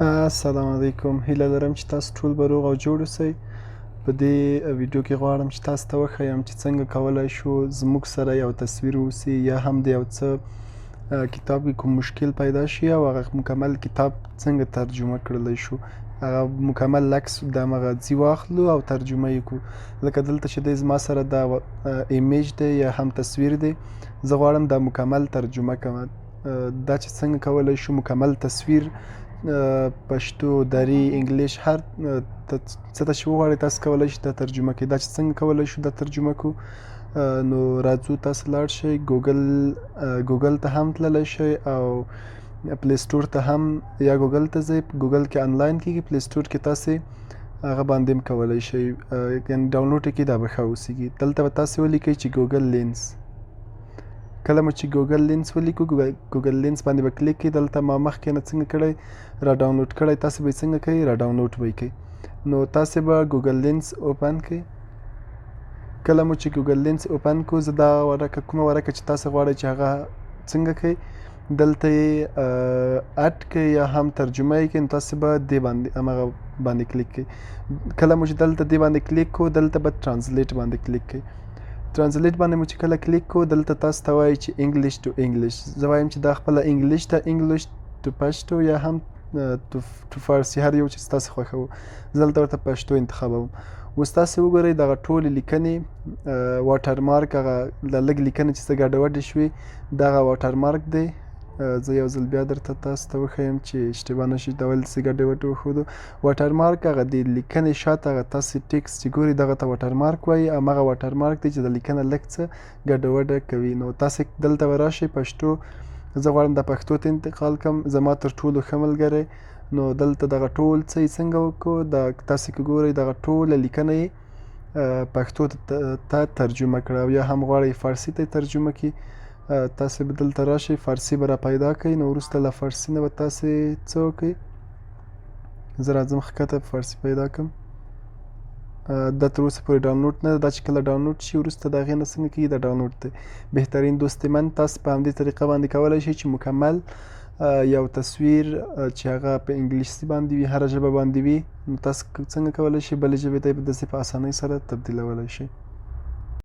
السلام علیکم. هیله لرم چې تاسو ټول به روغ او جوړ اوسئ. په دې ویډیو کې غواړم چې تاسو ته وښیم چې څنګه کولی شو زموږ سره یو تصویر واوسي یا هم د یو څه کتاب کې کوم مشکل پیدا شي او هغه مکمل کتاب څنګه ترجمه کړلی شو. هغه مکمل عکس د همغه ځي واخلو او ترجمه یې کړو. لکه دلته چې دی زما سره دا ایمیج دی یا هم تصویر دی، زه غواړم دا مکمل ترجمه کړم. دا چې څنګه کولی شو مکمل تصویر پښتو، دري، انګلیش هر څه ته چې وغواړئ تاسو کولی شئ دا ترجمه کړئ. دا چې څنګه کولی شو دا ترجمه کړو، نو راځو تاسو لاړ شئ ګوګل ته هم تللی شئ او پلی سټور ته هم، یا ګوګل ته ځئ، ګوګل کې آنلاین کېږي، پلی سټور کې تاسې هغه باندې هم کولی شئ، یعنې ډاونلوډ یې کړئ، دا به ښه اوسېږي. دلته به تاسې ولیکئ چې ګوګل لینس. کله مو چې ګوګل لینس ولیکو، ګوګل لینس باندې به کلیک کړئ. دلته ما مخکې نه څنګه کړی، را ډاونلوډ کړی، تاسې به یې څنګه کوئ، را ډاونلوډ به یې کوئ. نو تاسې به ګوګل لینس اوپن کړئ. کله مو چې ګوګل لینس اوپن کړو، زه دا ورکه کومه ورکه چې تاسې غواړئ چې هغه څنګه کوئ، دلته یې اډ کړئ یا هم ترجمه یې کړئ، نو تاسې به دې باندې همغه باندې کلیک کړئ. کله مو چې دلته دې باندې کلیک کړو، دلته به ټرانسلیټ باندې کلیک کړئ. ټرانسلیټ باندې مو چې کله کلیک کړو، دلته تاسو ته وایي چې انګلیش ټو انګلیش. زه وایم چې دا خپله انګلیش ته، انګلیش ټو پښتو یا هم ټو فارسي، هر یو چې ستاسو خوښوو. زه دلته ورته پښتو انتخابوم. اوس تاسې وګورئ دغه ټولې لیکنې واټر مارک، هغه لږ لیکنې چې څه ګډوډې شوې، دغه واټر مارک دی. زه یو ځل بیا درته تاسو ته وښیم چې اشتباه نه شي دا ولې داسې ګډوډ وښودو. واټر مارک هغه د لیکنې شاته هغه تاسې ټیکس چې ګورئ دغه ته واټر مارک وایي. همغه واټر مارک دی چې د لیکنه لږ څه ګډوډه کوي. نو تاسې دلته به راشئ، پښتو، زه غواړم دا پښتو ته انتقال کړم، زما تر ټولو ښه ملګری. نو دلته دغه ټول څه یې څنګه وکړو، دا تاسې که ګورئ دغه ټوله لیکنه یې پښتو ته ترجمه کړه، او یا هم غواړئ فارسي ته یې ترجمه کړي، تاسې به دلته راشئ، فارسي به را پیدا کړئ. نو وروسته له فارسي نه به تاسې څه وکړئ، زه راځم ښکته فارسي پیدا کړم. دا تر اوسه پورې ډاونلوډ نه ده. دا چې کله ډاونلوډ شي وروسته د هغې نه څنګه کېږي، دا ډاونلوډ دی. بهترین دوست من، تاسو په همدې طریقه باندې کولی شئ چې مکمل یو تصویر چې هغه په انګلیسي باندې وي، هره ژبه باندې وي، نو تاسو څنګه کولی شئ بلې ژبې ته یې داسې په اسانۍ سره تبدیلولی شئ.